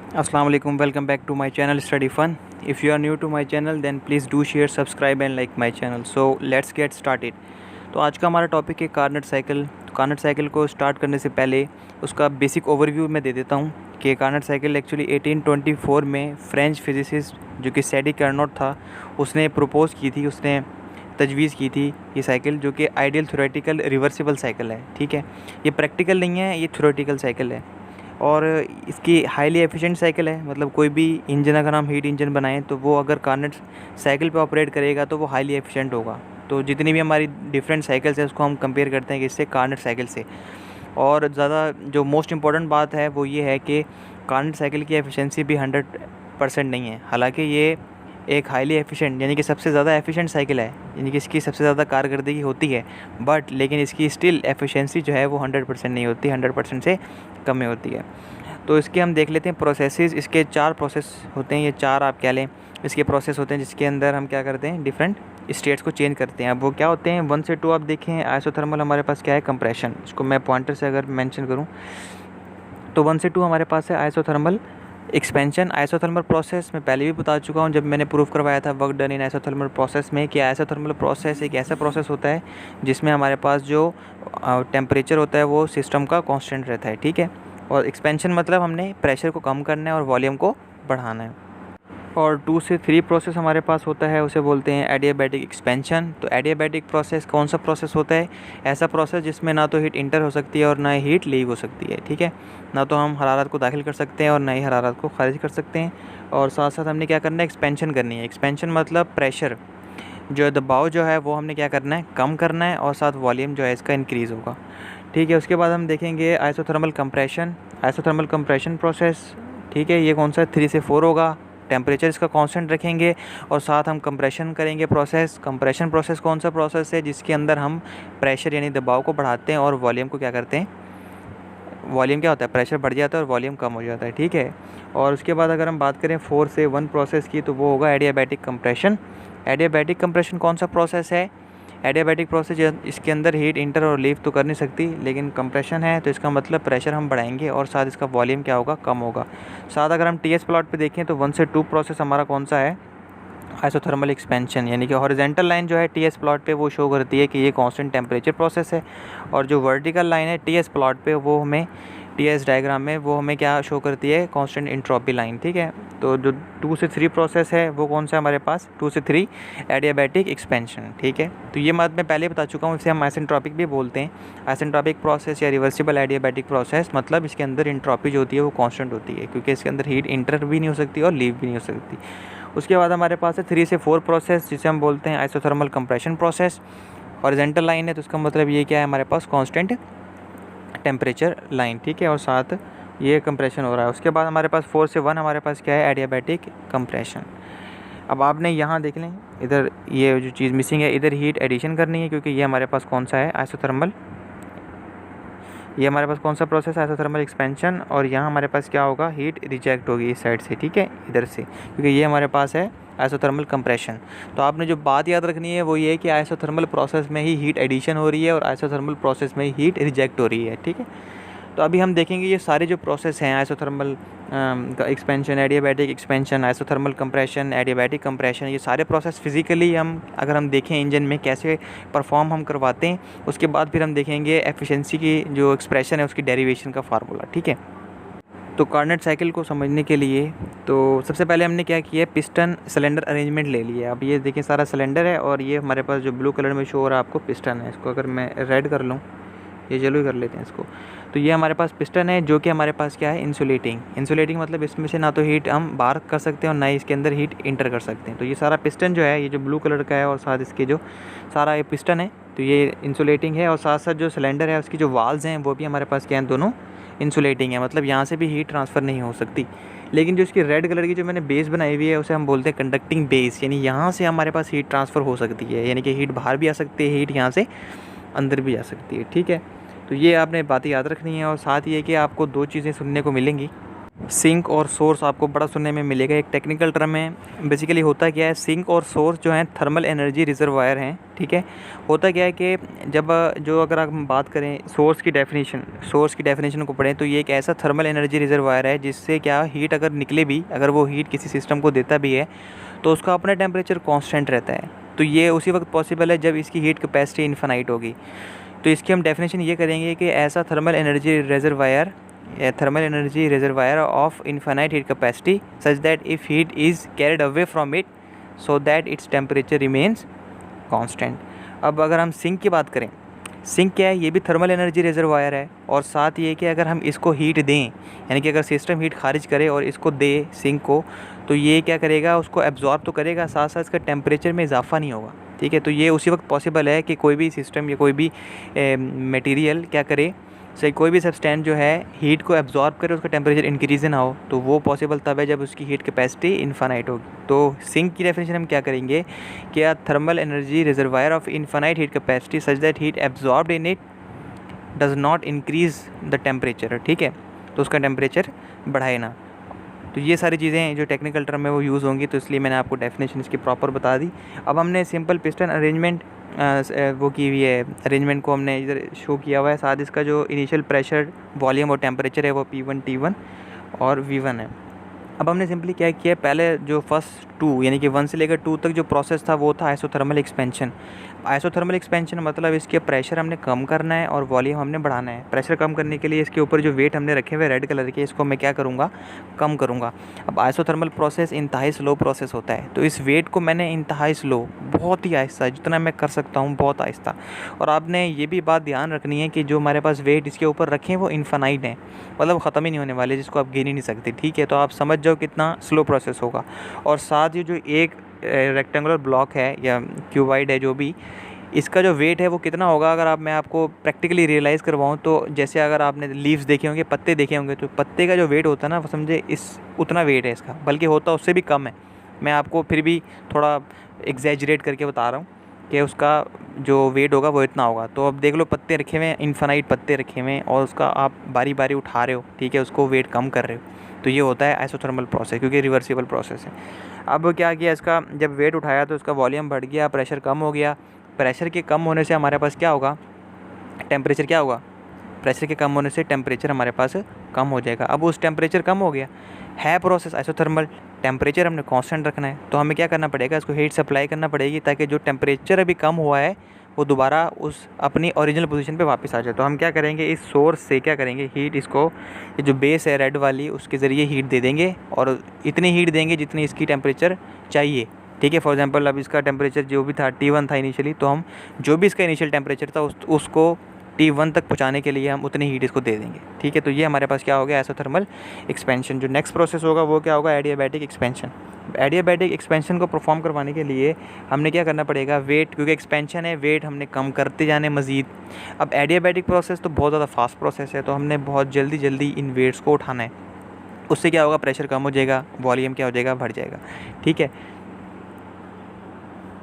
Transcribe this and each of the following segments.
Assalamu alaikum, welcome back to my channel Study Fun. If you are new to my channel then please do share, subscribe and like my channel. So let's get started. तो आज का हमारा topic है Carnot cycle. तो Carnot cycle को start करने से पहले उसका बेसिक ओवरव्यू मैं दे देता हूँ कि कार्नट साइकिल एक्चुअली 1824 में फ्रेंच फिजिसिस्ट जो कि सैडी कार्नोट था उसने प्रपोज़ की थी, उसने तजवीज़ की थी ये साइकिल, जो कि आइडियल थ्योरेटिकल रिवर्सिबल साइकिल है। ठीक है, ये प्रैक्टिकल नहीं है, ये थ्योरेटिकल साइकिल है और इसकी हाईली एफिशिएंट साइकिल है। मतलब कोई भी इंजन अगर हम हीट इंजन बनाएं तो वो अगर कार्नट साइकिल पे ऑपरेट करेगा तो वो हाईली एफिशिएंट होगा। तो जितनी भी हमारी डिफरेंट साइकिल्स है उसको हम कंपेयर करते हैं किससे, कार्नट साइकिल से। और ज़्यादा जो मोस्ट इम्पॉर्टेंट बात है वो ये है कि कार्नट साइकिल की एफिशिएंसी भी 100% नहीं है। हालांकि ये एक हाईली एफिशिएंट यानी कि सबसे ज़्यादा एफिशिएंट साइकिल है, यानी कि इसकी सबसे ज़्यादा कारकर्दगी होती है, बट लेकिन इसकी स्टिल एफिशिएंसी जो है वो 100% नहीं होती, 100% से कम में होती है। तो इसके हम देख लेते हैं प्रोसेसेस। इसके 4 प्रोसेस होते हैं, ये 4 आप कह लें इसके प्रोसेस होते हैं, जिसके अंदर हम क्या करते हैं, डिफरेंट स्टेट्स को चेंज करते हैं। अब वो क्या होते हैं, 1 से 2 आप देखें। आइसोथर्मल हमारे पास क्या है, कंप्रेशन। इसको मैं पॉइंटर से अगर मेंशन करूं तो 1 से 2 हमारे पास है आइसोथर्मल एक्सपेंशन। आइसोथर्मल प्रोसेस मैं पहले भी बता चुका हूँ जब मैंने प्रूफ करवाया था work done in isothermal process में, कि आइसोथर्मल प्रोसेस एक ऐसा प्रोसेस होता है जिसमें हमारे पास जो टेम्परेचर होता है वो सिस्टम का कांस्टेंट रहता है। ठीक है, और एक्सपेंशन मतलब हमने प्रेशर को कम करना है और वॉल्यूम को बढ़ाना है। और 2 से 3 प्रोसेस हमारे पास होता है, उसे बोलते हैं एडियाबैटिक एक्सपेंशन। तो एडियाबैटिक प्रोसेस कौन सा प्रोसेस होता है, ऐसा प्रोसेस जिसमें ना तो हीट इंटर हो सकती है और ना ही हीट लीव हो सकती है। ठीक है, ना तो हम हरारत को दाखिल कर सकते हैं और ना ही हरारत को खारिज कर सकते हैं। और साथ साथ हमने क्या करना है, एक्सपेंशन करनी है। एक्सपेंशन मतलब प्रेशर जो दबाव जो है वो हमने क्या करना है, कम करना है, और साथ वॉल्यूम जो है इसका इंक्रीज़ होगा। ठीक है, उसके बाद हम देखेंगे isothermal compression. Isothermal compression process, ठीक है, ये कौन सा 3 से 4 होगा। टेम्परेचर इसका कांस्टेंट रखेंगे और साथ हम कंप्रेशन करेंगे प्रोसेस। कंप्रेशन प्रोसेस कौन सा प्रोसेस है, जिसके अंदर हम प्रेशर यानी दबाव को बढ़ाते हैं और वॉल्यूम को क्या करते हैं, वॉल्यूम क्या होता है, प्रेशर बढ़ जाता है और वॉल्यूम कम हो जाता है। ठीक है, और उसके बाद अगर हम बात करें 4 से 1 प्रोसेस की तो वो होगा एडियाबैटिक कंप्रेशन। एडियाबैटिक कंप्रेशन कौन सा प्रोसेस है, एडियाबैटिक प्रोसेस इसके अंदर हीट इंटर और लीव तो कर नहीं सकती, लेकिन कंप्रेशन है तो इसका मतलब प्रेशर हम बढ़ाएंगे और साथ इसका वॉल्यूम क्या होगा, कम होगा। साथ अगर हम टीएस प्लॉट पे देखें तो 1 से 2 प्रोसेस हमारा कौन सा है, आइसोथर्मल एक्सपेंशन। यानी कि हॉरिजॉन्टल लाइन जो है टीएस प्लॉट पे वो शो करती है कि ये कांस्टेंट टेम्परेचर प्रोसेस है, और जो वर्टिकल लाइन है टीएस प्लॉट पे वो हमें टीएस डायग्राम में वो हमें क्या शो करती है, कांस्टेंट एंट्रोपी लाइन। ठीक है, तो जो 2 से 3 प्रोसेस है वो कौन सा है हमारे पास, 2 से 3 एडियाबैटिक एक्सपेंशन। ठीक है, तो ये बात मैं पहले बता चुका हूँ, इसे हम आइसेंट्रोपिक भी बोलते हैं। आइसेंट्रोपिक प्रोसेस या रिवर्सिबल एडियाबैटिक प्रोसेस मतलब इसके अंदर एंट्रोपी जो होती है वो कांस्टेंट होती है, क्योंकि इसके अंदर हीट इंटर भी नहीं हो सकती और लीव भी नहीं हो सकती। उसके बाद हमारे पास है 3 से 4 प्रोसेस, जिसे हम बोलते हैं isothermal compression process. Horizontal line है तो इसका मतलब ये क्या है, हमारे पास कांस्टेंट टेम्परेचर लाइन। ठीक है, और साथ ये कंप्रेशन हो रहा है। उसके बाद हमारे पास 4 से 1 हमारे पास क्या है, एडियाबैटिक कंप्रेशन। अब आपने यहाँ देख लें, इधर ये जो चीज़ मिसिंग है, इधर हीट एडिशन करनी है, क्योंकि ये हमारे पास कौन सा है, आइसोथर्मल, ये हमारे पास कौन सा प्रोसेस है, आइसोथर्मल एक्सपेंशन। और यहाँ हमारे पास क्या होगा, हीट रिजेक्ट होगी इस साइड से। ठीक है, इधर से, क्योंकि ये हमारे पास है आइसोथर्मल कंप्रेशन। तो आपने जो बात याद रखनी है वो ये है कि आइसोथर्मल प्रोसेस में ही हीट एडिशन हो रही है और आइसोथर्मल प्रोसेस में ही हीट रिजेक्ट हो रही है। ठीक है, तो अभी हम देखेंगे ये सारे जो प्रोसेस हैं, isothermal expansion, adiabatic expansion, isothermal compression, adiabatic compression, ये सारे प्रोसेस फिजिकली हम अगर हम देखें इंजन में कैसे परफॉर्म हम करवाते हैं। उसके बाद फिर हम देखेंगे एफिशिएंसी की जो एक्सप्रेशन है उसकी डेरिवेशन का फार्मूला। ठीक है, तो कार्नट साइकिल को समझने के लिए तो सबसे पहले हमने क्या किया है, पिस्टन सिलेंडर अरेंजमेंट ले लिया। अब ये देखें सारा सिलेंडर है और ये हमारे पास जो ब्लू कलर में शो हो रहा है आपको पिस्टन है। इसको अगर मैं रेड कर लूँ, ये येलो ही कर लेते हैं इसको, तो ये हमारे पास पिस्टन है जो कि हमारे पास क्या है, इंसुलेटिंग। इंसुलेटिंग मतलब इसमें से ना तो हीट हम बाहर कर सकते हैं और ना ही इसके अंदर हीट इंटर कर सकते हैं। तो ये सारा पिस्टन जो है, ये जो ब्लू कलर का है और साथ इसके जो सारा ये पिस्टन है, तो ये इंसुलेटिंग है। और साथ साथ जो सिलेंडर है उसकी जो वाल्स हैं वो भी हमारे पास क्या हैं, दोनों इंसुलेटिंग है, मतलब यहाँ से भी हीट ट्रांसफ़र नहीं हो सकती। लेकिन जो इसकी रेड कलर की जो मैंने बेस बनाई हुई है उसे हम बोलते हैं कंडक्टिंग बेस, यानी यहाँ से हमारे पास हीट ट्रांसफ़र हो सकती है, यानी कि हीट बाहर भी आ सकती है, हीट यहाँ से अंदर भी आ सकती है। ठीक है, तो ये आपने बातें याद रखनी है। और साथ ये कि आपको 2 चीज़ें सुनने को मिलेंगी। सिंक और सोर्स आपको बड़ा सुनने में मिलेगा, एक टेक्निकल टर्म है। बेसिकली होता क्या है, सिंक और सोर्स जो हैं थर्मल एनर्जी रिजर्वायर हैं, ठीक है। होता क्या है कि जब अगर हम बात करें सोर्स की डेफिनेशन को पढ़ें तो ये एक ऐसा थर्मल एनर्जी रिजर्वायर है जिससे क्या हीट अगर निकले भी, अगर वो हीट किसी सिस्टम को देता भी है तो उसका अपना टेम्परेचर कॉन्स्टेंट रहता है। तो ये उसी वक्त पॉसिबल है जब इसकी हीट कैपेसिटी इन्फिनाइट होगी। तो इसकी हम डेफिनेशन ये करेंगे कि ऐसा thermal energy reservoir of infinite heat capacity such that if heat is carried away from it so that its temperature remains constant। अब अगर हम सिंक की बात करें, सिंक क्या है, ये भी थर्मल एनर्जी रिजर्वायर है और साथ ये कि अगर हम इसको हीट दें, यानी कि अगर सिस्टम हीट खारिज करे और इसको दे सिंक को, तो ये क्या करेगा, उसको एब्जॉर्ब तो करेगा, साथ साथ इसका टेम्परेचर में इजाफा नहीं होगा, ठीक है। तो ये उसी वक्त पॉसिबल है कि कोई भी सिस्टम या कोई भी मटेरियल क्या करे, से कोई भी सब्सटेंस जो है हीट को एब्जॉर्ब करे, उसका टेम्परेचर इंक्रीज ना हो, तो वो पॉसिबल तब है जब उसकी हीट कैपेसिटी इनफाइनाइट होगी। तो सिंक की डेफिनेशन हम क्या करेंगे कि a thermal energy reservoir of infinite heat capacity such that heat absorbed in it does not increase the temperature, ठीक है, तो उसका टेम्परेचर बढ़ाए ना। तो ये सारी चीज़ें जो टेक्निकल टर्म में वो यूज़ होंगी, तो इसलिए मैंने आपको डेफिनेशन इसकी प्रॉपर बता दी। अब हमने सिंपल पिस्टन अरेंजमेंट वो की हुई है, अरेंजमेंट को हमने इधर शो किया हुआ है। साथ इसका जो इनिशियल प्रेशर, वॉल्यूम और टेम्परेचर है वो P1 T1 और V1 है। अब हमने सिंपली क्या किया, पहले जो फर्स्ट 2 यानी कि 1 से लेकर 2 तक जो प्रोसेस था वो था आइसोथर्मल एक्सपेंशन। आइसोथर्मल एक्सपेंशन मतलब इसके प्रेशर हमने कम करना है और वॉल्यूम हमने बढ़ाना है। प्रेशर कम करने के लिए इसके ऊपर जो वेट हमने रखे हुए रेड कलर के, इसको मैं क्या करूँगा, कम करूँगा। अब आइसोथर्मल प्रोसेस इंतहाई स्लो प्रोसेस होता है, तो इस वेट को मैंने इंतहाई स्लो, बहुत ही आहिस्ता, जितना मैं कर सकता हूँ बहुत आहिस्ता। और आपने ये भी बात ध्यान रखनी है कि जो हमारे पास वेट इसके ऊपर रखे हैं वो इन्फानाइट हैं, मतलब ख़त्म ही नहीं होने वाले, जिसको आप गिन ही नहीं सकते, ठीक है। तो आप समझ जाओ कितना स्लो प्रोसेस होगा। और साथ ही जो एक रेक्टेंगुलर ब्लॉक है या क्यूबाइड है, जो भी इसका जो वेट है वो कितना होगा, अगर मैं आपको प्रैक्टिकली रियलाइज़ करवाऊँ तो जैसे अगर आपने लीव्स देखे होंगे, पत्ते देखे होंगे, तो पत्ते का जो वेट होता है ना, वो समझे उतना वेट है इसका, बल्कि होता उससे भी कम है। मैं आपको फिर भी थोड़ा एग्जैजरेट करके बता रहा हूँ कि उसका जो वेट होगा वो इतना होगा। तो अब देख लो, पत्ते रखे हुए हैं, इन्फानाइट पत्ते रखे हुए हैं और उसका आप बारी बारी उठा रहे हो, ठीक है, उसको वेट कम कर रहे हो। तो ये होता है आइसोथर्मल प्रोसेस, क्योंकि रिवर्सिबल प्रोसेस है। अब क्या किया, इसका जब वेट उठाया तो उसका वॉल्यूम बढ़ गया, प्रेशर कम हो गया। प्रेशर के कम होने से हमारे पास क्या होगा, टेम्परेचर क्या होगा, प्रेशर के कम होने से टेम्परेचर हमारे पास कम हो जाएगा। अब उस टेम्परेचर कम हो गया है, प्रोसेस आइसोथर्मल, टेम्परेचर हमने कांस्टेंट रखना है, तो हमें क्या करना पड़ेगा, इसको हीट सप्लाई करना पड़ेगी ताकि जो टेम्परेचर अभी कम हुआ है वो दोबारा उस अपनी ओरिजिनल पोजीशन पे वापस आ जाए। तो हम क्या करेंगे, इस सोर्स से क्या करेंगे, हीट इसको, ये जो बेस है रेड वाली, उसके ज़रिए हीट दे देंगे और इतनी हीट देंगे जितनी इसकी टेम्परेचर चाहिए, ठीक है। फॉर एग्जांपल अब इसका टेम्परेचर जो भी था T1 था इनिशियली, तो हम जो भी इसका इनिशियल टेम्परेचर था उसको T1 तक पहुंचाने के लिए हम उतनी हीट इसको दे देंगे, ठीक है। तो ये हमारे पास क्या हो गया, आइसोथर्मल एक्सपेंशन। जो नेक्स्ट प्रोसेस होगा वो क्या होगा, एडियाबैटिक एक्सपेंशन। एडियाबैटिक एक्सपेंशन को परफॉर्म करवाने के लिए हमने क्या करना पड़ेगा, वेट, क्योंकि एक्सपेंशन है, वेट हमने कम करते जाने मज़ीद। अब एडियाबैटिक प्रोसेस तो बहुत ज़्यादा फास्ट प्रोसेस है, तो हमने बहुत जल्दी इन वेट्स को उठाना है। उससे क्या होगा, प्रेशर कम हो जाएगा, वॉल्यूम क्या हो जाएगा, बढ़ जाएगा, ठीक है।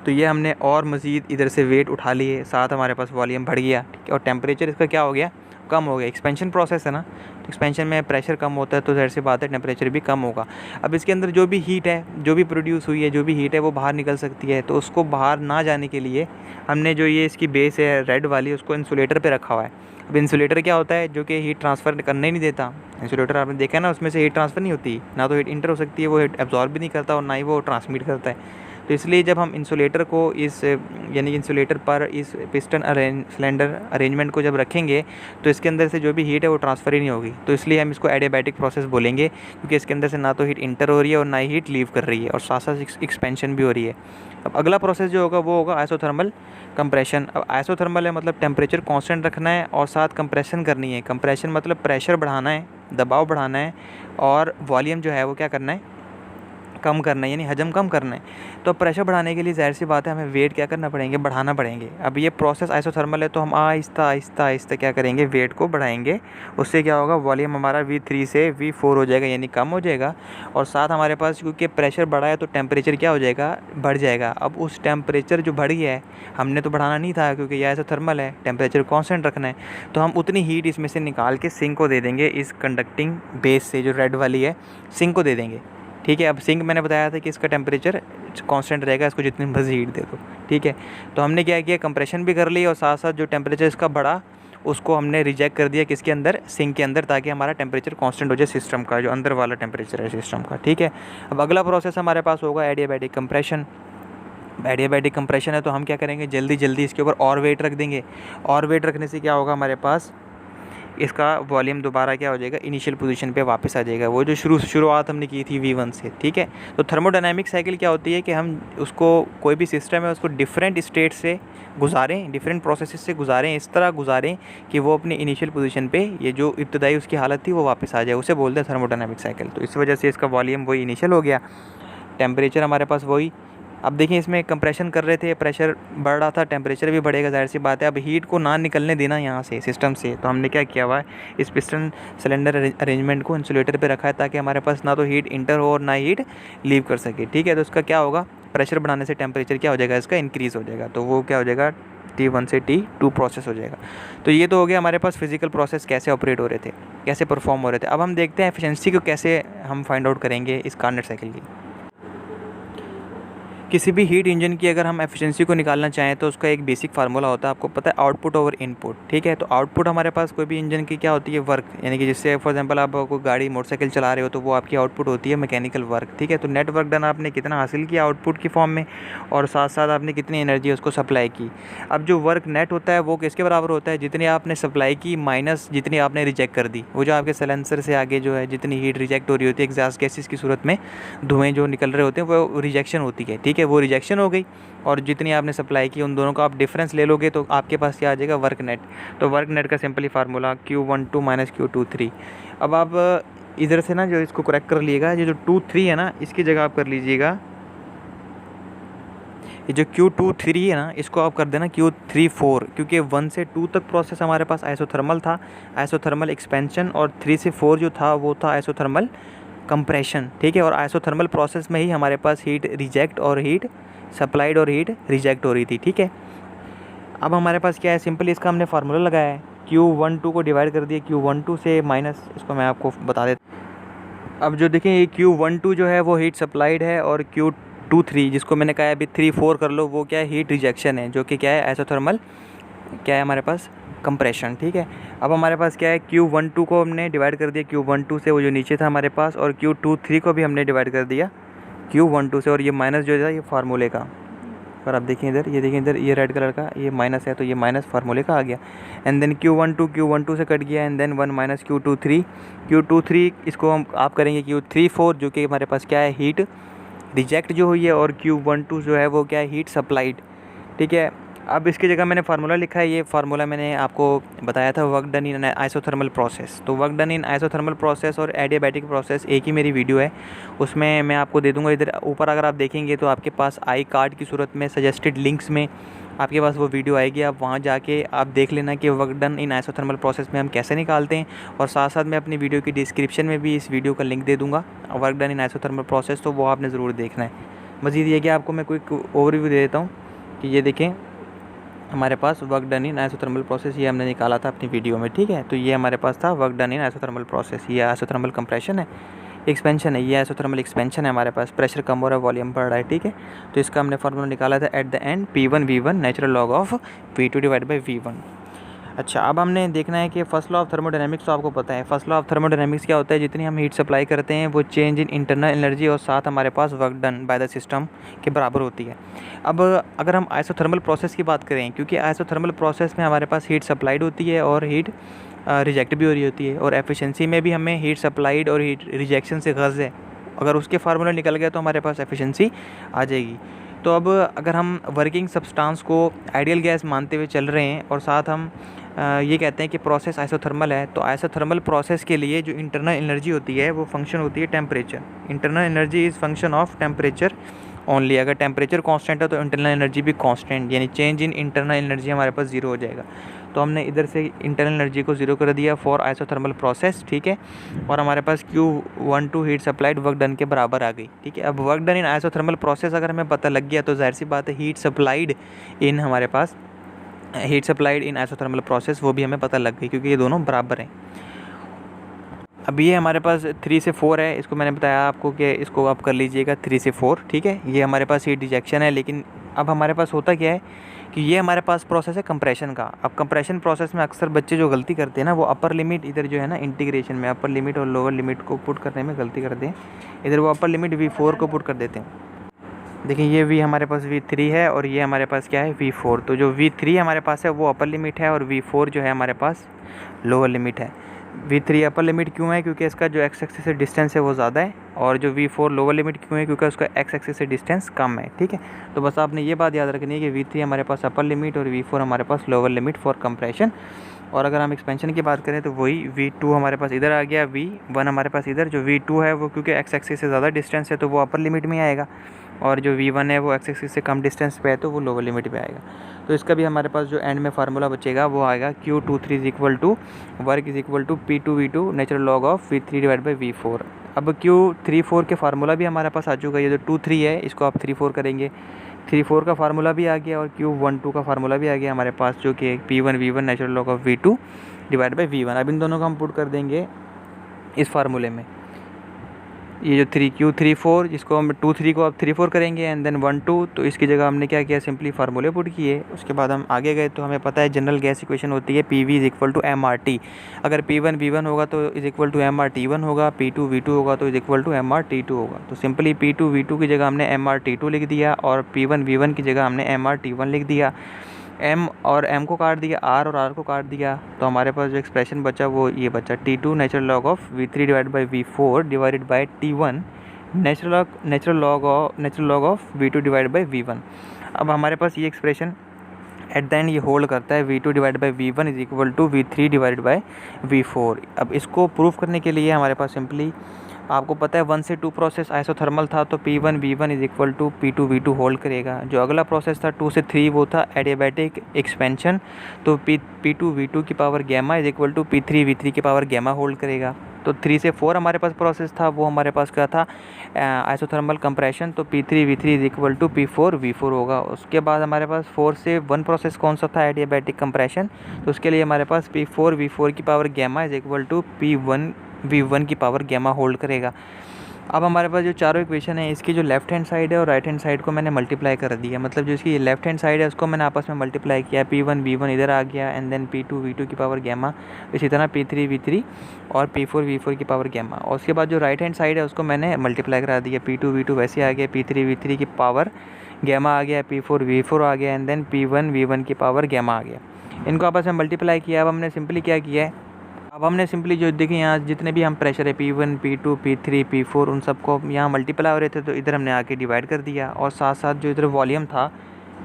तो ये हमने और मज़ीद इधर से वेट उठा लिए, साथ हमारे पास वॉल्यूम बढ़ गया, ठीक है। और टेम्परेचर इसका क्या हो गया, कम हो गया। एक्सपेंशन प्रोसेस है ना, तो एक्सपेंशन में प्रेशर कम होता है, तो ज़ाहिर सी बात है टेम्परेचर भी कम होगा। अब इसके अंदर जो भी हीट है, जो भी प्रोड्यूस हुई है, जो भी हीट है वो बाहर निकल सकती है। तो उसको बाहर ना जाने के लिए हमने जो ये इसकी बेस है रेड वाली, उसको इंसुलेटर पर रखा हुआ है। अब इंसुलेटर क्या होता है, जो कि हीट ट्रांसफ़र करने ही नहीं देता। इंसुलेटर आपने देखा है ना, उसमें से हीट ट्रांसफ़र नहीं होती, ना तो हीट इंटर हो सकती है, वो हीट एब्जॉर्ब भी नहीं करता और ना ही वो ट्रांसमिट करता है। तो इसलिए जब हम इंसुलेटर को इस, यानी कि इंसुलेटर पर इस पिस्टन सिलेंडर अरेंजमेंट को जब रखेंगे, तो इसके अंदर से जो भी हीट है वो ट्रांसफ़र ही नहीं होगी। तो इसलिए हम इसको एडियाबैटिक प्रोसेस बोलेंगे, क्योंकि इसके अंदर से ना तो हीट इंटर हो रही है और ना ही हीट लीव कर रही है, और साथ साथ एक्सपेंशन भी हो रही है। अब अगला प्रोसेस जो होगा वो होगा आइसोथर्मल कंप्रेशन। अब आइसोथर्मल है मतलब टेम्परेचर कांस्टेंट रखना है और साथ कंप्रेशन करनी है। कंप्रेशन मतलब प्रेशर बढ़ाना है, दबाव बढ़ाना है, और वॉल्यूम जो है वो क्या करना है, कम करना है, यानी हजम कम करना है। तो प्रेशर बढ़ाने के लिए ज़ाहिर सी बात है हमें वेट क्या करना पड़ेंगे, बढ़ाना पड़ेंगे। अब ये प्रोसेस आइसोथर्मल है तो हम आहिस्ता आहिस्ता आहिस्ता क्या करेंगे, वेट को बढ़ाएंगे। उससे क्या होगा, वॉल्यूम हमारा V3 से V4 हो जाएगा, यानी कम हो जाएगा। और साथ हमारे पास क्योंकि प्रेशर बढ़ा है तो टेम्परेचर क्या हो जाएगा, बढ़ जाएगा। अब उस टेम्परेचर जो बढ़ गया है, हमने तो बढ़ाना नहीं था क्योंकि यह आइसोथर्मल है, टेम्परेचर कांस्टेंट रखना है, तो हम उतनी हीट इसमें से निकाल के सिंक को दे देंगे। इस कंडक्टिंग बेस से जो रेड वाली है, सिंक को दे देंगे। ठीक है, अब सिंक मैंने बताया था कि इसका टेम्परेचर कांस्टेंट रहेगा, इसको जितनी मर्जी हीट दे दो। ठीक है, तो हमने क्या किया, कंप्रेशन भी कर ली और साथ साथ जो टेम्परेचर इसका बढ़ा उसको हमने रिजेक्ट कर दिया किसके अंदर, सिंक के अंदर, ताकि हमारा टेम्परेचर कांस्टेंट हो जाए सिस्टम का, जो अंदर वाला टेम्परेचर है सिस्टम का। ठीक है, अब अगला प्रोसेस हमारे पास होगा एडियाबैटिक कंप्रेशन। एडियाबैटिक कंप्रेशन है तो हम क्या करेंगे, जल्दी जल्दी इसके ऊपर और वेट रख देंगे। और वेट रखने से क्या होगा, हमारे पास इसका वॉल्यूम दोबारा क्या हो जाएगा, इनिशियल पोजीशन पे वापस आ जाएगा, वो जो शुरुआत हमने की थी V1 से। ठीक है, तो थर्मोडायनामिक साइकिल क्या होती है कि हम उसको, कोई भी सिस्टम है उसको डिफरेंट स्टेट से गुजारें, डिफरेंट प्रोसेसेस से गुजारें, इस तरह गुजारें कि वो अपनी इनिशियल पोजीशन पे, ये जो इब्तदाई उसकी हालत थी वो वापस आ जाए, उसे बोलते हैं थर्मोडायनामिक साइकिल। तो इस वजह से इसका वॉल्यूम वही इनिशियल हो गया, टेम्परेचर हमारे पास वही। अब देखिए इसमें कंप्रेशन कर रहे थे, प्रेशर बढ़ रहा था, टेम्परेचर भी बढ़ेगा, जाहिर सी बात है। अब हीट को ना निकलने देना यहाँ से सिस्टम से, तो हमने क्या किया हुआ है, इस पिस्टन सिलेंडर अरेंजमेंट को इंसुलेटर पे रखा है ताकि हमारे पास ना तो हीट इंटर हो और ना हीट लीव कर सके। ठीक है, तो उसका क्या होगा, प्रेशर बढ़ाने से टेम्परेचर क्या हो जाएगा, इसका इंक्रीज़ हो जाएगा, तो वो क्या हो जाएगा, T1 से T2 प्रोसेस हो जाएगा। तो ये तो हो गया हमारे पास फिजिकल प्रोसेस कैसे ऑपरेट हो रहे थे, कैसे परफॉर्म हो रहे थे। अब हम देखते हैं एफिशिएंसी को कैसे हम फाइंड आउट करेंगे इस कार्नट साइकिल की। किसी भी हीट इंजन की अगर हम एफिशिएंसी को निकालना चाहें तो उसका एक बेसिक फार्मूला होता है, आपको पता है, आउटपुट ओवर इनपुट। ठीक है, तो आउटपुट हमारे पास कोई भी इंजन की क्या होती है, वर्क, यानी कि जिससे फॉर एग्जांपल आप कोई गाड़ी मोटरसाइकिल चला रहे हो तो वो आपकी आउटपुट होती है मैकेनिकल वर्क। ठीक है, तो नेट वर्क डन आपने कितना हासिल किया आउटपुट की फॉर्म में, और साथ साथ आपने कितनी एनर्जी उसको सप्लाई की। अब जो वर्क नेट होता है वो किसके बराबर होता है, जितनी आपने सप्लाई की माइनस जितनी आपने रिजेक्ट कर दी। वो जो आपके सलेंसर से आगे जो है जितनी हीट रिजेक्ट हो रही होती है एग्जॉस्ट गैसेस की सूरत में, धुएँ जो निकल रहे होते हैं, वो रिजेक्शन होती है। ठीक है, वो रिजेक्शन हो गई, और जितनी आपने सप्लाई की उन दोनों का आप डिफरेंस ले लोगे तो आपके पास क्या आ जाएगा, वर्क नेट। तो वर्क नेट का simply formula Q12 minus Q23। अब आप इधर से ना जो इसको करेक्ट कर लीजिएगा, ये जो 2-3 है ना, इसकी जगह आप कर लीजिएगा, ये जो Q23 है ना, इसको आप कर देना Q34, क्योंकि 1 से 2 तक प्रोसेस हमारे पास आइसोथर्मल था, आइसोथर्मल एक्सपेंशन, और 3 से 4 जो था वो था आइसोथर्मल कंप्रेशन। ठीक है, और आइसोथर्मल प्रोसेस में ही हमारे पास हीट रिजेक्ट और हीट सप्लाइड और हीट रिजेक्ट हो रही थी। ठीक है, अब हमारे पास क्या है, सिंपली इसका हमने फार्मूला लगाया है, Q12 को डिवाइड कर दिया Q12 से माइनस, इसको मैं आपको बता देता। अब जो देखें ये Q12 जो है वो हीट सप्लाइड है, और Q23 जिसको मैंने कहा अभी 3-4 कर लो, वो क्या है, हीट रिजेक्शन है, जो कि क्या है, आइसोथर्मल क्या है हमारे पास, कंप्रेशन। ठीक है, अब हमारे पास क्या है, Q12 को हमने डिवाइड कर दिया Q12 से, वो जो नीचे था हमारे पास, और Q23 को भी हमने डिवाइड कर दिया Q12 से, और ये माइनस जो था ये फार्मूले का, और आप देखिए इधर, ये देखिए इधर, ये रेड कलर का ये माइनस है, तो ये माइनस फार्मूले का आ गया। एंड देन Q12 से कट गया, एंड देन 1 माइनस Q23 इसको हम आप करेंगे Q34, जो कि हमारे पास क्या है, हीट रिजेक्ट जो हुई है, और Q12 जो है वो क्या है, हीट सप्लाइड। ठीक है, अब इसकी जगह मैंने फार्मूला लिखा है, ये फार्मूला मैंने आपको बताया था, work done in isothermal process. तो work done in isothermal process और एडियाबैटिक प्रोसेस एक ही मेरी वीडियो है, उसमें मैं आपको दे दूंगा। इधर ऊपर अगर आप देखेंगे तो आपके पास आई कार्ड की सूरत में सजेस्टेड लिंक्स में आपके पास वो वीडियो आएगी, आप वहाँ जाके आप देख लेना कि work done in isothermal process में हम कैसे निकालते हैं। और साथ साथ मैं अपनी वीडियो की डिस्क्रिप्शन में भी इस वीडियो का लिंक दे दूँगा, work done in isothermal process, तो वो आपने ज़रूर देखना है। मज़ीद ये कि आपको मैं कोई ओवरव्यू दे देता हूँ कि ये देखें हमारे पास work done in isothermal process, ये हमने निकाला था अपनी वीडियो में। ठीक है, तो ये हमारे पास था work done in isothermal process, ये आइसोथर्मल कंप्रेशन है, एक्सपेंशन है, ये आइसोथर्मल एक्सपेंशन है, हमारे पास प्रेशर कम हो रहा है, वॉल्यूम बढ़ रहा है। ठीक है, तो इसका हमने फार्मूला निकाला था eight the and P1 V1 natural log of V2 divide by V1। अच्छा, अब हमने देखना है कि फर्स्ट लॉ ऑफ थर्मोडायनेमिक्स, तो आपको पता है फर्स्ट लॉ ऑफ थर्मोडायनेमिक्स क्या होता है, जितनी हम हीट सप्लाई करते हैं वो चेंज इन इंटरनल एनर्जी और साथ हमारे पास work done by the system के बराबर होती है। अब अगर हम आइसोथर्मल प्रोसेस की बात करें, क्योंकि आइसोथर्मल प्रोसेस में हमारे पास हीट सप्लाइड होती है और हीट रिजेक्ट भी हो रही होती है, और एफिशिएंसी में भी हमें हीट सप्लाइड और हीट रिजेक्शन से गर्ज है, अगर उसके फार्मूला निकल गया तो हमारे पास एफिशिएंसी आ जाएगी। तो अब अगर हम वर्किंग सब्सटेंस को आइडियल गैस मानते हुए चल रहे हैं और साथ हम ये कहते हैं कि प्रोसेस आइसोथर्मल है। तो आइसोथर्मल प्रोसेस के लिए जो इंटरनल एनर्जी होती है वो फंक्शन होती है temperature. Internal energy is function of temperature only. अगर टेम्परेचर कांस्टेंट है तो इंटरनल एनर्जी भी कांस्टेंट, यानी चेंज इन इंटरनल एनर्जी हमारे पास जीरो हो जाएगा। तो हमने इधर से इंटरनल एनर्जी को जीरो कर दिया फॉर आइसोथर्मल प्रोसेस, ठीक है। और हमारे पास Q12 heat supplied work done के बराबर आ गई, ठीक है। अब work done in isothermal process अगर हमें पता लग गया तो जाहिर सी बात है हीट सप्लाइड इन हमारे पास heat supplied in isothermal process वो भी हमें पता लग गई, क्योंकि ये दोनों बराबर हैं। अब ये हमारे पास 3 से 4 है, इसको मैंने बताया आपको कि इसको आप कर लीजिएगा 3 से 4, ठीक है। ये हमारे पास हीट रिजेक्शन है। लेकिन अब हमारे पास होता क्या है कि ये हमारे पास प्रोसेस है कंप्रेशन का। अब कंप्रेशन प्रोसेस में अक्सर बच्चे जो गलती करते हैं ना, वो अपर लिमिट इधर जो है ना इंटीग्रेशन में अपर लिमिट और लोअर लिमिट को पुट करने में गलती करते हैं। इधर वो अपर लिमिट V4 को पुट कर देते हैं। देखिए ये V हमारे पास V3 है और ये हमारे पास क्या है V4। तो जो V3 हमारे पास है वो अपर लिमिट है और V4 जो है हमारे पास लोअर लिमिट है। V3 अपर लिमिट क्यों है? क्योंकि इसका जो एक्स एक्सिस से डिस्टेंस है वो ज़्यादा है। और जो V4 लोअर लिमिट क्यों है? क्योंकि उसका एक्स एक्सिस से डिस्टेंस कम है, ठीक है। तो बस आपने ये बात याद रखनी है कि V3 हमारे पास अपर लिमिट और V4 हमारे पास लोअर लिमिट फॉर कंप्रेशन। और अगर हम एक्सपेंशन की बात करें तो वही V2 हमारे पास इधर आ गया, V1 हमारे पास इधर। जो V2 है वो क्योंकि एक्स एक्सिस से ज़्यादा डिस्टेंस है तो वो अपर लिमिट में आएगा, और जो V1 है वो एक्स एक्सिस से कम डिस्टेंस पे है तो वो लोअर लिमिट पे आएगा। तो इसका भी हमारे पास जो एंड में फार्मूला बचेगा वो आएगा Q23 is equal to work is equal to P2V2 natural log of V3 divide by V4। अब Q34 के फार्मूला भी हमारे पास आ चुका है। ये जो 2-3 है इसको आप 3-4 करेंगे, 3-4 का फार्मूला भी आ गया और Q12 का फार्मूला भी आ गया हमारे पास, जो कि P1V1 natural log of V2 divide by V1। अब इन दोनों को हम पुट कर देंगे इस फार्मूले में। ये जो Q34 जिसको हम 2-3 को अब 3-4 करेंगे एंड देन 1-2, तो इसकी जगह हमने क्या किया, सिंपली फार्मूले पुट किए। उसके बाद हम आगे गए तो हमें पता है जनरल गैस इक्वेशन होती है PV is equal to MRT। अगर P1V1 होगा तो इज इक्वल टू MRT1 होगा, P2V2 होगा तो इज इक्वल टू MRT2 होगा। तो सिंपली P2V2 की जगह हमने MRT2 लिख दिया और P1V1 की जगह हमने MRT1 लिख दिया। M और M को काट दिया, R और R को काट दिया, तो हमारे पास जो एक्सप्रेशन बचा वो ये बचा T2 natural log of V3 divide by V4 divided by T1 natural log of V2 divide by V1। अब हमारे पास ये एक्सप्रेशन एट द एंड ये होल्ड करता है V2 divide by V1 is equal to V3 divide by V4। अब इसको proof करने के लिए हमारे पास सिंपली, आपको पता है 1 से 2 प्रोसेस आइसोथर्मल था तो P1V1 is equal to P2V2 hold करेगा। जो अगला प्रोसेस था 2 से 3 वो था एडियाबैटिक एक्सपेंशन, तो P2V2 की power gamma is equal to P3V3 की पावर गैमा होल्ड करेगा। तो 3 से 4 हमारे पास प्रोसेस था, वो हमारे पास क्या था, आइसोथर्मल कंप्रेशन, तो P3V3 is equal to P4V4 होगा। उसके बाद हमारे पास 4 से 1 प्रोसेस कौन सा था, एडियाबैटिक कंप्रेशन, तो उसके लिए हमारे पास P4V4 की power gamma is equal to P1V1 की पावर गैमा होल्ड करेगा। अब हमारे पास जो चारों इक्वेशन है इसकी जो लेफ्ट हैंड साइड है और राइट हैंड साइड को मैंने मल्टीप्लाई कर दिया। मतलब जो इसकी लेफ्ट हैंड साइड है उसको मैंने आपस में मल्टीप्लाई किया, P1V1 इधर आ गया एंड देन P2V2 की पावर गैमा, इसी तरह P3V3 और P4V4 की पावर गैमा। और उसके बाद जो राइट हैंड साइड है उसको मैंने मल्टीप्लाई करा दिया, P2V2 वैसे आ गया, P3V3 की पावर गैमा आ गया, P4V4 आ गया एंड देन P1V1 की पावर गैमा आ गया। इनको आपस में मल्टीप्लाई किया। अब हमने सिंपली क्या किया है, अब हमने सिंपली जो देखिए यहाँ जितने भी हम प्रेशर है P1 P2 P3 P4 उन सबको यहाँ मल्टीप्लाई हो रहे थे तो इधर हमने आके डिवाइड कर दिया। और साथ साथ जो इधर वॉल्यूम था,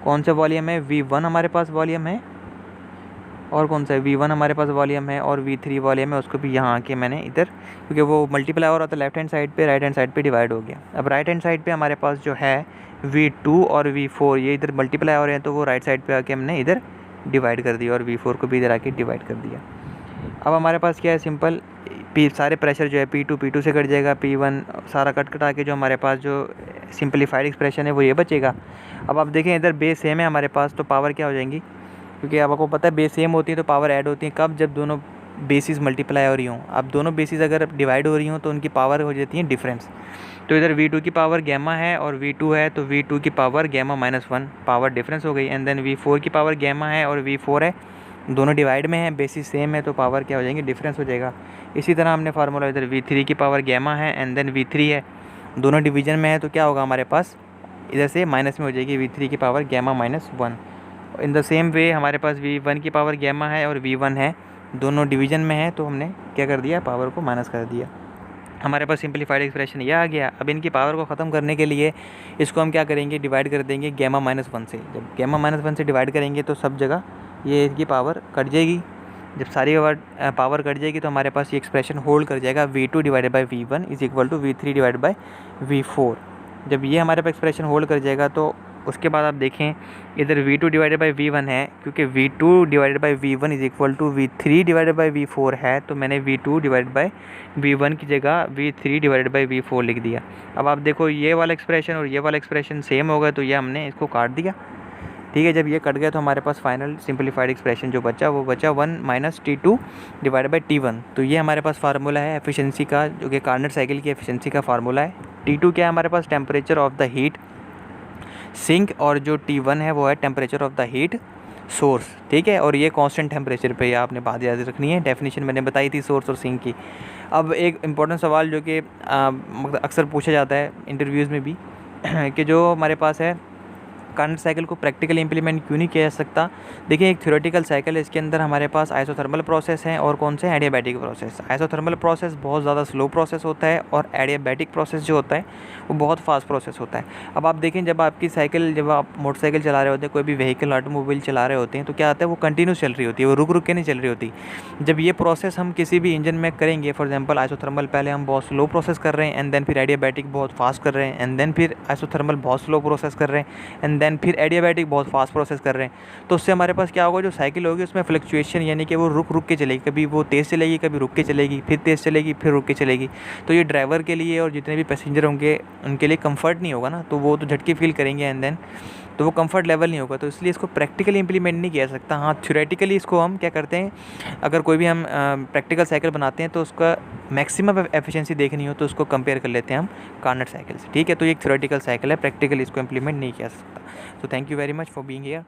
कौन सा वॉल्यूम है, V1 हमारे पास वॉल्यूम है, और कौन सा है, V1 हमारे पास वॉल्यूम है और V3 वॉल्यूम है, उसको भी यहाँ आके मैंने इधर, क्योंकि वो मल्टीप्लाई हो रहा था लेफ्ट हैंड साइड पे, राइट हैंड साइड पे डिवाइड हो गया। अब राइट हैंड साइड पे हमारे पास जो है V2 और V4 ये इधर मल्टीप्लाई हो रहे हैं तो वो राइट साइड पे आके हमने इधर डिवाइड कर दिया और V4 को भी इधर आके डिवाइड कर दिया। अब हमारे पास क्या है, सिंपल सारे प्रेशर जो है P2 से कट जाएगा, P1 सारा कटा के जो हमारे पास जो सिंपलीफाइड एक्सप्रेशन है वो ये बचेगा। अब आप देखें इधर बेस सेम है हमारे पास, तो पावर क्या हो जाएंगी, क्योंकि अब आपको पता है बेस सेम होती है तो पावर ऐड होती है कब, जब दोनों बेसिस मल्टीप्लाई हो रही हों। अब दोनों बेसिस अगर डिवाइड हो रही हों तो उनकी पावर हो जाती है डिफरेंस। तो इधर V2 की पावर गैमा है और V2 है तो V2 की पावर गैमा -1 पावर डिफरेंस हो गई, एंड देन V4 की पावर गैमा है और V4 है, दोनों डिवाइड में है, बेसिस सेम है तो पावर क्या हो जाएंगे, डिफरेंस हो जाएगा। इसी तरह हमने फार्मूला इधर V3 की पावर गैमा है एंड देन V3 है, दोनों डिवीजन में है तो क्या होगा हमारे पास, इधर से माइनस में हो जाएगी V3 की power gamma -1। In the same way हमारे पास V1 की पावर गैमा है और V1 है, दोनों डिवीजन में है तो हमने क्या कर दिया, पावर को माइनस कर दिया। हमारे पास सिंपलीफाइड एक्सप्रेशन ये आ गया। अब इनकी पावर को ख़त्म करने के लिए इसको हम क्या करेंगे, डिवाइड कर देंगे गैमा -1 से। जब गैमा -1 से डिवाइड करेंगे तो सब जगह ये इसकी पावर कट जाएगी जब सारी पावर कट जाएगी तो हमारे पास ये एक्सप्रेशन होल्ड कर जाएगा V2 divided by V1 is equal to V3 divided by V4। जब ये हमारे पास एक्सप्रेशन होल्ड कर जाएगा तो उसके बाद आप देखें इधर V2 डिवाइडेड बाई V1 है, क्योंकि V2 divided by V1 is equal to V3 divided by V4 है, तो मैंने V2 डिवाइडेड बाई V1 की जगह V3 डिवाइडेड बाई V4 लिख दिया। अब आप देखो ये वाला एक्सप्रेशन और ये वाला एक्सप्रेशन सेम होगा, तो ये हमने इसको काट दिया। ठीक है, जब ये कट गया तो हमारे पास फाइनल सिंपलीफाइड एक्सप्रेशन जो बचा वो बचा 1 minus T2 divided by T1। तो ये हमारे पास फार्मूला है एफिशिएंसी का, जो कि कार्नट साइकिल की एफिशिएंसी का फार्मूला है। T2 क्या है हमारे पास, temperature of the heat sink, और जो T1 है वो है temperature of the heat source. ठीक है, और ये कांस्टेंट टेम्परेचर पे आपने बात याद रखनी है, डेफिनेशन मैंने बताई थी सोर्स और सिंक की। अब एक इम्पॉर्टेंट सवाल जो कि अक्सर पूछा जाता है इंटरव्यूज़ में भी कि जो हमारे पास है कार्नट साइकिल को प्रैक्टिकली इंप्लीमेंट क्यों नहीं किया जा सकता। देखिए, एक थ्योरेटिकल साइकिल है, इसके अंदर हमारे पास आइसोथर्मल प्रोसेस हैं और कौन से एडियाबैटिक प्रोसेस। आइसोथर्मल प्रोसेस बहुत ज़्यादा स्लो प्रोसेस होता है और एडियाबैटिक प्रोसेस जो होता है वो बहुत फास्ट प्रोसेस होता है। अब आप देखें, जब आपकी साइकिल, जब आप मोटरसाइकिल चला रहे होते हैं, कोई भी व्हीकल ऑटोमोबाइल चला रहे होते हैं, तो क्या आता है वो कंटिन्यूस चल रही होती है, वो रुक रुक के नहीं चल रही होती। जब ये प्रोसेस हम किसी भी इंजन में करेंगे, फॉर एग्जाम्पल आइसोथर्मल पहले हम बहुत स्लो प्रोसेस कर रहे हैं एंड देन फिर एडियाबैटिक बहुत फास्ट कर रहे हैं एंड देन फिर आइसोथर्मल बहुत स्लो प्रोसेस कर रहे हैं एंड देन फिर एडियाबैटिक बहुत फास्ट प्रोसेस कर रहे हैं, तो उससे हमारे पास क्या होगा, जो साइकिल होगी उसमें फ्लक्चुएशन, यानी कि वो रुक रुक के चलेगी, कभी वो तेज़ चलेगी, कभी रुक के चलेगी, फिर तेज़ चलेगी, फिर रुक के चलेगी। तो ये ड्राइवर के लिए और जितने भी पैसेंजर होंगे उनके लिए कंफर्ट नहीं होगा ना, तो वो तो झटके फील करेंगे एंड देन तो वो कंफर्ट लेवल नहीं होगा। तो इसलिए इसको प्रैक्टिकली इंप्लीमेंट नहीं किया जा सकता। हाँ, थ्योरेटिकली इसको हम क्या करते हैं, अगर कोई भी हम प्रैक्टिकल साइकिल बनाते हैं तो उसका मैक्सिमम एफिशिएंसी देखनी हो तो उसको कंपेयर कर लेते हैं हम कार्नट साइकिल से। ठीक है, तो ये एक थ्योरेटिकल साइकिल है, प्रैक्टिकली इसको इंप्लीमेंट नहीं किया जा सकता। So thank you very much for being here.